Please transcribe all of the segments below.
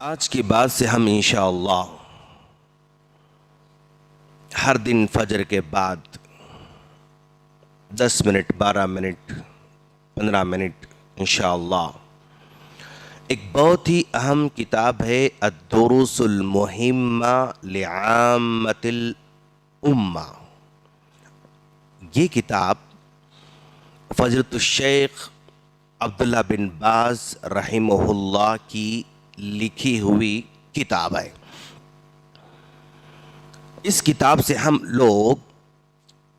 آج کے بعد سے ہم انشاءاللہ ہر دن فجر کے بعد 10 منٹ 12 منٹ 15 منٹ انشاءاللہ ایک بہت ہی اہم کتاب ہے الدروس المہمہ لعامۃ الامہ. یہ کتاب فضیلۃ الشیخ عبداللہ بن باز رحمہ اللہ کی لکھی ہوئی کتاب ہے. اس کتاب سے ہم لوگ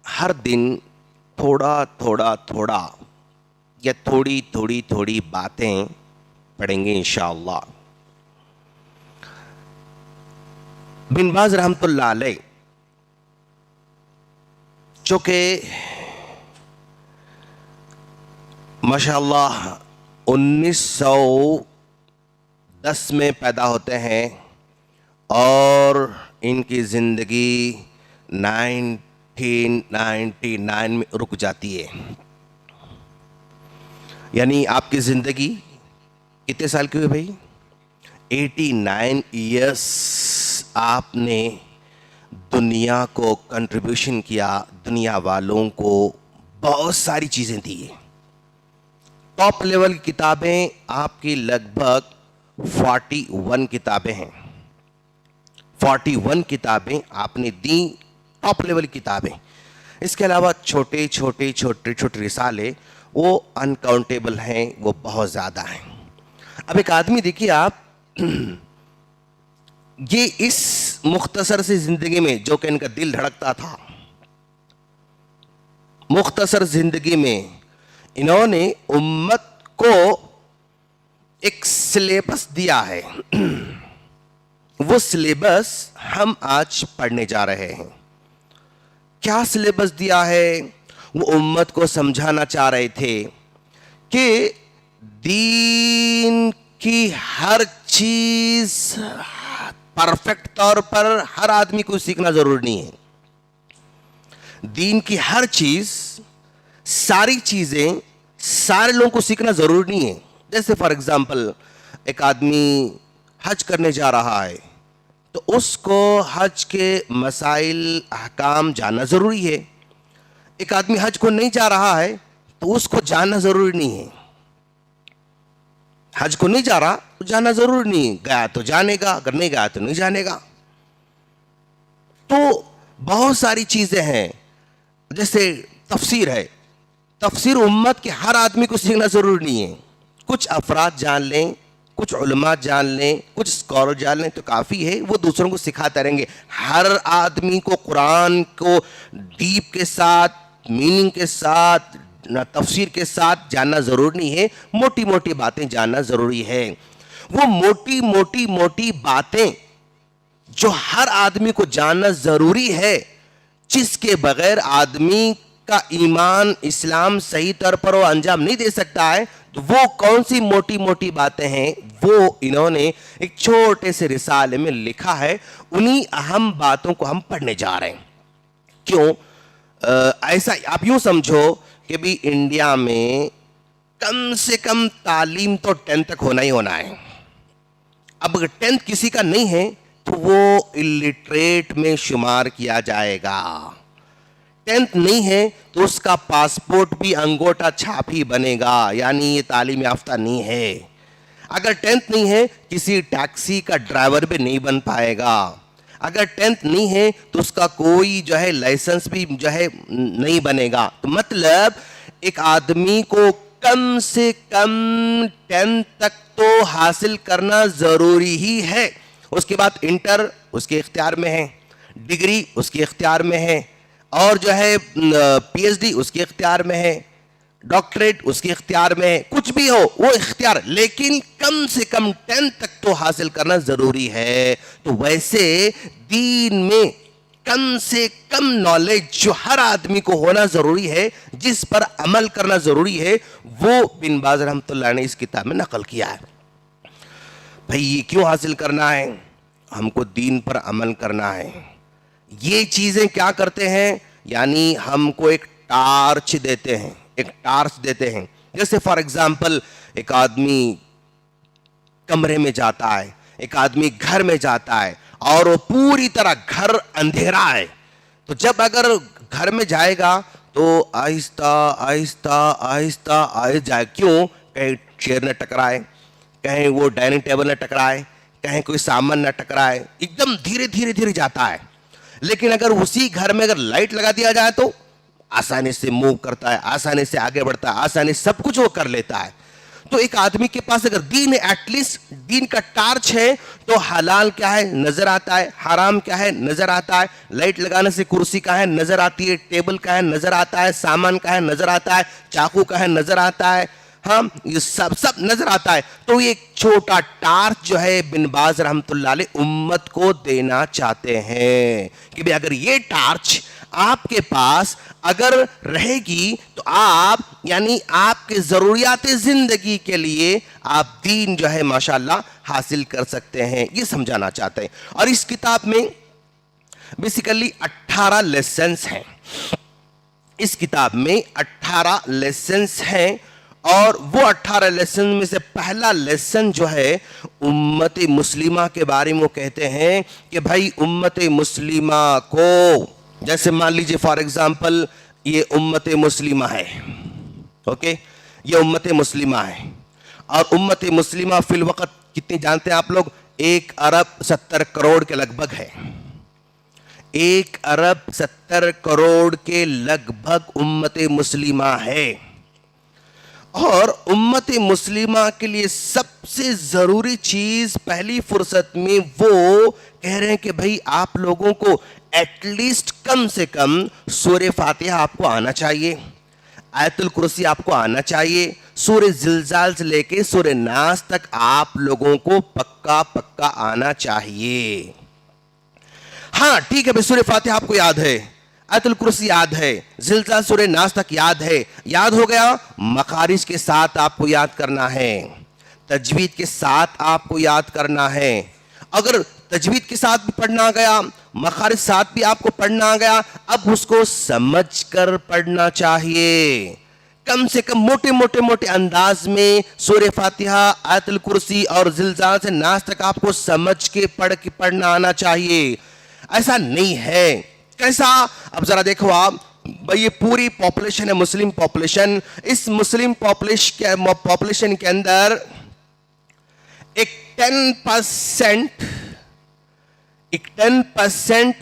ہر دن تھوڑا تھوڑا یا تھوڑی باتیں پڑھیں گے انشاءاللہ. بن باز رحمۃ اللہ علیہ چونکہ ماشاءاللہ 1910 میں پیدا ہوتے ہیں اور ان کی زندگی 1999 میں رک جاتی ہے. یعنی آپ کی زندگی کتنے سال کی ہوئی بھائی؟ 89 ایئرس آپ نے دنیا کو کنٹریبیوشن کیا، دنیا والوں کو بہت ساری چیزیں دی. ٹاپ لیول کی کتابیں آپ کی لگ بھگ 41 کتابیں ہیں. 41 کتابیں آپ نے دی، ٹاپ لیول کتابیں. اس کے علاوہ چھوٹے رسالے وہ انکاؤنٹیبل ہیں، وہ بہت زیادہ ہیں. اب ایک آدمی دیکھیے آپ، یہ اس مختصر سی زندگی میں جو کہ ان کا دل دھڑکتا تھا، مختصر زندگی میں انہوں نے امت کو ایک سلیبس دیا ہے. وہ سلیبس ہم آج پڑھنے جا رہے ہیں. کیا سلیبس دیا ہے؟ وہ امت کو سمجھانا چاہ رہے تھے کہ دین کی ہر چیز پرفیکٹ طور پر ہر آدمی کو سیکھنا ضروری نہیں ہے. دین کی ہر چیز، ساری چیزیں سارے لوگوں کو سیکھنا ضروری نہیں ہے. جیسے فار ایگزامپل ایک آدمی حج کرنے جا رہا ہے تو اس کو حج کے مسائل احکام جاننا ضروری ہے. ایک آدمی حج کو نہیں جا رہا ہے تو اس کو جاننا ضروری نہیں ہے. حج کو نہیں جا رہا تو جاننا ضروری نہیں ہے. گیا تو جانے گا، اگر نہیں گیا تو نہیں جانے گا. تو بہت ساری چیزیں ہیں. جیسے تفسیر ہے، تفسیر امت کے ہر آدمی کو سیکھنا ضروری نہیں ہے. کچھ افراد جان لیں، کچھ علماء جان لیں، کچھ اسکالر جان لیں تو کافی ہے. وہ دوسروں کو سکھاتے رہیں گے. ہر آدمی کو قرآن کو ڈیپ کے ساتھ، میننگ کے ساتھ، تفسیر کے ساتھ جاننا ضروری نہیں ہے. موٹی باتیں جاننا ضروری ہے. وہ موٹی باتیں جو ہر آدمی کو جاننا ضروری ہے، جس کے بغیر آدمی کا ایمان اسلام صحیح طور پر وہ انجام نہیں دے سکتا ہے، تو وہ کون سی موٹی باتیں ہیں وہ انہوں نے ایک چھوٹے سے رسالے میں لکھا ہے. انہی اہم باتوں کو ہم پڑھنے جا رہے ہیں. کیوں ایسا؟ آپ یوں سمجھو کہ بھی انڈیا میں کم سے کم تعلیم تو 10 تک ہونا ہی ہونا ہے. اب اگر 10 کسی کا نہیں ہے تو وہ الٹریٹ میں شمار کیا جائے گا. 10 نہیں ہے تو اس کا پاسپورٹ بھی انگوٹھا چھاپ ہی بنے گا، یعنی یہ تعلیم یافتہ نہیں ہے. اگر 10 نہیں ہے کسی ٹیکسی کا ڈرائیور بھی نہیں بن پائے گا. اگر 10 نہیں ہے تو اس کا کوئی جو ہے لائسنس بھی جو ہے نہیں بنے گا. تو مطلب ایک آدمی کو کم سے کم 10 تک تو حاصل کرنا ضروری ہی ہے. اس کے بعد انٹر اس کے اختیار میں ہے، ڈگری اس کے اختیار میں ہے، اور جو ہے پی ایچ ڈی اس کے اختیار میں ہے، ڈاکٹریٹ اس کے اختیار میں ہے. کچھ بھی ہو وہ اختیار، لیکن کم سے کم 10 تک تو حاصل کرنا ضروری ہے. تو ویسے دین میں کم سے کم نالج جو ہر آدمی کو ہونا ضروری ہے، جس پر عمل کرنا ضروری ہے، وہ بن باز رحمۃ اللہ نے اس کتاب میں نقل کیا ہے. بھئی یہ کیوں حاصل کرنا ہے؟ ہم کو دین پر عمل کرنا ہے. یہ چیزیں کیا کرتے ہیں؟ یعنی ہم کو ایک ٹارچ دیتے ہیں. جیسے فار ایگزامپل ایک آدمی کمرے میں جاتا ہے، ایک آدمی گھر میں جاتا ہے اور وہ پوری طرح گھر اندھیرا ہے، تو جب اگر گھر میں جائے گا تو آہستہ آہستہ آہستہ آہستہ جائے. کیوں؟ کہیں چیئر نہ ٹکرائے، کہیں وہ ڈائننگ ٹیبل نہ ٹکرائے، کہیں کوئی سامان نہ ٹکرائے، ایک دم دھیرے دھیرے دھیرے جاتا ہے. لیکن اگر اسی گھر میں اگر لائٹ لگا دیا جائے تو آسانی سے موو کرتا ہے، آسانی سے آگے بڑھتا ہے، آسانی سے سب کچھ وہ کر لیتا ہے. تو ایک آدمی کے پاس اگر دین ہے، ایٹ لیسٹ دین کا ٹارچ ہے، تو حلال کیا ہے نظر آتا ہے، حرام کیا ہے نظر آتا ہے. لائٹ لگانے سے کرسی کا ہے نظر آتی ہے، ٹیبل کا ہے نظر آتا ہے، سامان کا ہے نظر آتا ہے، چاقو کا ہے نظر آتا ہے، ہاں یہ سب نظر آتا ہے. تو یہ ایک چھوٹا ٹارچ جو ہے بن باز رحمت اللہ علیہ امت کو دینا چاہتے ہیں کہ بھی اگر یہ ٹارچ آپ کے پاس اگر رہے گی تو آپ یعنی آپ کے ضروریات زندگی کے لیے آپ دین جو ہے ماشاءاللہ حاصل کر سکتے ہیں. یہ سمجھانا چاہتے ہیں. اور اس کتاب میں بیسیکلی 18 لیسنز ہیں. اس کتاب میں 18 لیسنز ہیں، اور وہ 18 لیسن میں سے پہلا لیسن جو ہے امت مسلمہ کے بارے میں وہ کہتے ہیں کہ بھائی امت مسلمہ کو، جیسے مان لیجئے فار ایگزامپل یہ امت مسلمہ ہے، اوکے، یہ امت مسلمہ ہے، اور امت مسلمہ فی الوقت کتنی جانتے ہیں آپ لوگ؟ 1 ارب 70 کروڑ کے لگ بھگ ہے. 1 ارب 70 کروڑ کے لگ بھگ امت مسلمہ ہے. اور امت مسلمہ کے لیے سب سے ضروری چیز پہلی فرصت میں وہ کہہ رہے ہیں کہ بھئی آپ لوگوں کو ایٹ لیسٹ کم سے کم سورہ فاتحہ آپ کو آنا چاہیے، آیت الکرسی آپ کو آنا چاہیے، سورہ زلزال سے لے کے سورہ ناس تک آپ لوگوں کو پکا آنا چاہیے. ہاں ٹھیک ہے بھئی، سورہ فاتحہ آپ کو یاد ہے، آیت الکرسی یاد ہے، زلزال سورہ ناس تک یاد ہے، یاد ہو گیا. مخارج کے ساتھ آپ کو یاد کرنا ہے، تجوید کے ساتھ آپ کو یاد کرنا ہے. اگر تجوید کے ساتھ بھی پڑھنا گیا، مخارج ساتھ بھی آپ کو پڑھنا گیا، اب اس کو سمجھ کر پڑھنا چاہیے. کم سے کم موٹے انداز میں سورہ فاتحہ، آیت الکرسی اور زلزال سے ناس تک آپ کو سمجھ کے پڑھنا آنا چاہیے. ایسا نہیں ہے. کیسا؟ اب ذرا دیکھو آپ، بھئی یہ پوری پاپولیشن ہے، مسلم پاپولیشن. اس مسلم پاپولیشن کے اندر ایک 10%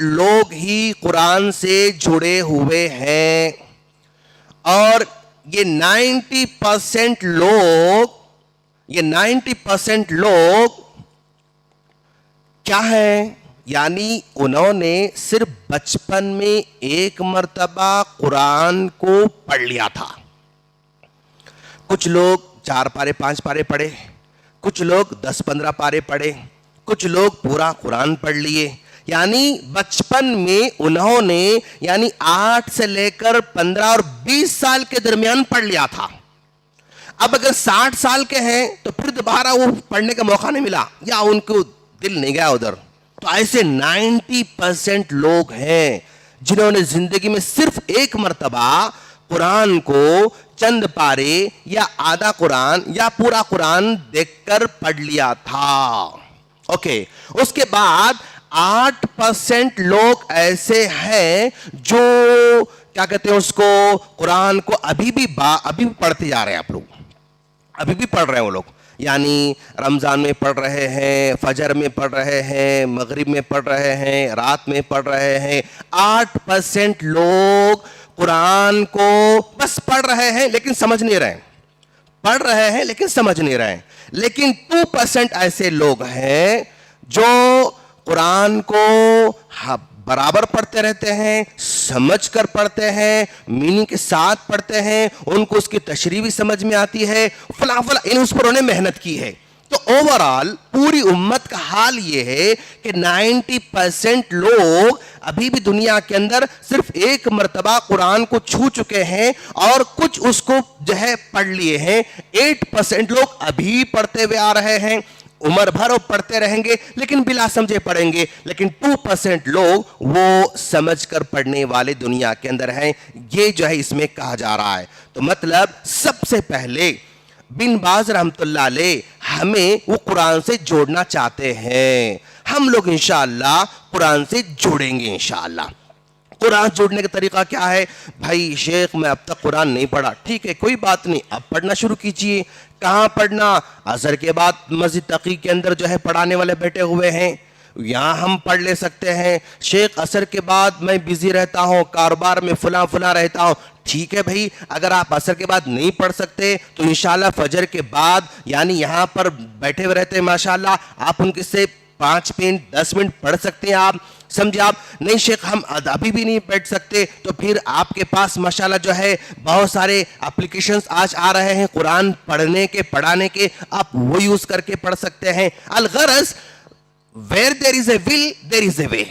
لوگ ہی قرآن سے جڑے ہوئے ہیں، اور یہ 90% لوگ کیا ہیں؟ یعنی انہوں نے صرف بچپن میں 1 مرتبہ قرآن کو پڑھ لیا تھا. کچھ لوگ 4 پارے 5 پارے پڑھے، کچھ لوگ 10-15 پارے پڑھے، کچھ لوگ پورا قرآن پڑھ لیے. یعنی بچپن میں انہوں نے یعنی 8 سے لے کر 15 اور 20 سال کے درمیان پڑھ لیا تھا. اب اگر 60 سال کے ہیں تو پھر دوبارہ وہ پڑھنے کا موقع نہیں ملا، یا ان کو دل نہیں گیا ادھر. تو ایسے 90% لوگ ہیں جنہوں نے زندگی میں صرف 1 مرتبہ قرآن کو چند پارے یا آدھا قرآن یا پورا قرآن دیکھ کر پڑھ لیا تھا. اوکے، اس کے بعد 8% لوگ ایسے ہیں جو کیا کہتے ہیں اس کو، قرآن کو ابھی بھی پڑھتے جا رہے ہیں. آپ لوگ ابھی بھی پڑھ رہے ہیں وہ لوگ، یعنی رمضان میں پڑھ رہے ہیں، فجر میں پڑھ رہے ہیں، مغرب میں پڑھ رہے ہیں، رات میں پڑھ رہے ہیں. 8% لوگ قرآن کو بس پڑھ رہے ہیں لیکن سمجھ نہیں رہے، پڑھ رہے ہیں لیکن سمجھ نہیں رہے. لیکن 2% ایسے لوگ ہیں جو قرآن کو برابر پڑھتے رہتے ہیں، سمجھ کر پڑھتے ہیں، میننگ کے ساتھ پڑھتے ہیں، ان کو اس کی تشریح بھی سمجھ میں آتی ہے، فلاں اس پر انہوں نے محنت کی ہے. تو اوورآل پوری امت کا حال یہ ہے کہ 90% لوگ ابھی بھی دنیا کے اندر صرف 1 مرتبہ قرآن کو چھو چکے ہیں اور کچھ اس کو جو ہے پڑھ لیے ہیں. 8% لوگ ابھی پڑھتے ہوئے آ رہے ہیں، عمر بھر وہ پڑھتے رہیں گے لیکن بلا سمجھے پڑھیں گے. لیکن 2% لوگ وہ سمجھ کر پڑھنے والے دنیا کے اندر ہیں. یہ جو ہے اس میں کہا جا رہا ہے. تو مطلب سب سے پہلے بن باز رحمتullah علیہ ہمیں وہ قرآن سے جوڑنا چاہتے ہیں. ہم لوگ انشاءاللہ قرآن سے جوڑیں گے انشاءاللہ. قرآن جوڑنے کا طریقہ کیا ہے؟ بھائی شیخ میں اب تک قرآن نہیں پڑھا. ٹھیک ہے کوئی بات نہیں, اب پڑھنا شروع کیجئے. کہاں پڑھنا؟ عصر کے بعد مسجد تقی کے اندر جو ہے پڑھانے والے بیٹھے ہوئے ہیں, یہاں ہم پڑھ لے سکتے ہیں. شیخ عصر کے بعد میں بیزی رہتا ہوں, کاروبار میں فلاں رہتا ہوں. ٹھیک ہے بھائی, اگر آپ عصر کے بعد نہیں پڑھ سکتے تو انشاءاللہ فجر کے بعد یعنی یہاں پر بیٹھے ہوئے رہتے ہیں ماشاءاللہ, آپ ان کے سے 5 منٹ 10 منٹ پڑھ سکتے ہیں. آپ سمجھے آپ نہیں شیخ ہم ابھی بھی نہیں بیٹھ سکتے, تو پھر آپ کے پاس ماشاءاللہ جو ہے بہت سارے اپلیکیشنز آج آ رہے ہیں قرآن پڑھنے کے پڑھانے کے, آپ وہ یوز کر کے پڑھ سکتے ہیں. الغرض where there is a will there is a way.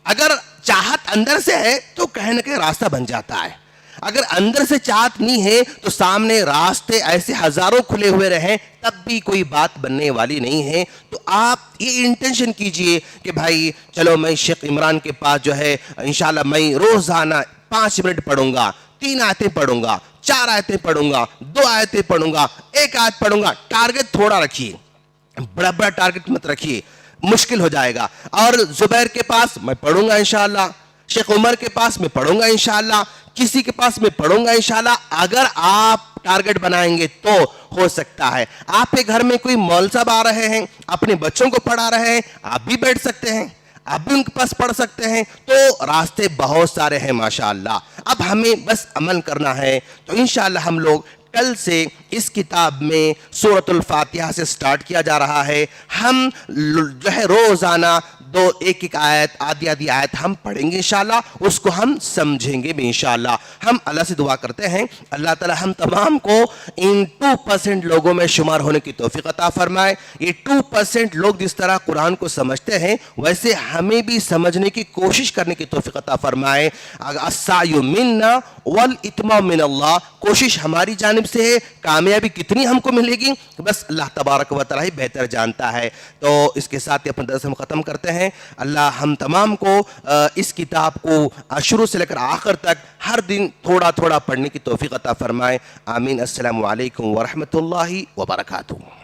اگر چاہت اندر سے ہے تو کہیں نہ کہیں راستہ بن جاتا ہے. اگر اندر سے چاہت نہیں ہے تو سامنے راستے ایسے ہزاروں کھلے ہوئے رہیں تب بھی کوئی بات بننے والی نہیں ہے. تو آپ یہ انٹینشن کیجئے کہ بھائی چلو میں شیخ عمران کے پاس جو ہے انشاءاللہ میں روزانہ 5 منٹ پڑھوں گا, 3 آیتیں پڑھوں گا, 4 آیتیں پڑھوں گا, 2 آیتیں پڑھوں گا, 1 آیت پڑھوں گا. ٹارگٹ تھوڑا رکھیے, بڑا ٹارگٹ مت رکھیے, مشکل ہو جائے گا. اور زبیر کے پاس میں پڑھوں گا انشاءاللہ, شیخ عمر کے پاس میں پڑھوں گا انشاءاللہ, کسی کے پاس میں پڑھوں گا انشاءاللہ. اگر آپ ٹارگٹ بنائیں گے تو ہو سکتا ہے آپ کے گھر میں کوئی مول صاحب آ رہے ہیں, اپنے بچوں کو پڑھا رہے ہیں, آپ بھی بیٹھ سکتے ہیں, آپ بھی ان کے پاس پڑھ سکتے ہیں. تو راستے بہت سارے ہیں ماشاءاللہ. اب ہمیں بس عمل کرنا ہے. تو انشاءاللہ ہم لوگ کل سے اس کتاب میں سورۃ الفاتحہ سے سٹارٹ کیا جا رہا ہے. ہم جو ہے روزانہ 1 آیت آدھی آیت ہم پڑھیں گے انشاءاللہ, اس کو ہم سمجھیں گے بھی انشاءاللہ. ہم اللہ سے دعا کرتے ہیں اللہ تعالی ہم تمام کو ان 2% لوگوں میں شمار ہونے کی توفیق عطا فرمائے. یہ 2% لوگ جس طرح قرآن کو سمجھتے ہیں ویسے ہمیں بھی سمجھنے کی کوشش کرنے کی توفیق عطا فرمائے. السعی منا والاتمام من اللہ, کوشش ہماری جانب سے ہے, کامیابی کتنی ہم کو ملے گی بس اللہ تبارک و تعالی بہتر جانتا ہے. تو اس کے ساتھ اپنا درس ہم ختم کرتے ہیں. اللہ ہم تمام کو اس کتاب کو شروع سے لے کر آخر تک ہر دن تھوڑا تھوڑا پڑھنے کی توفیق عطا فرمائے. آمین. السلام علیکم ورحمۃ اللہ وبرکاتہ.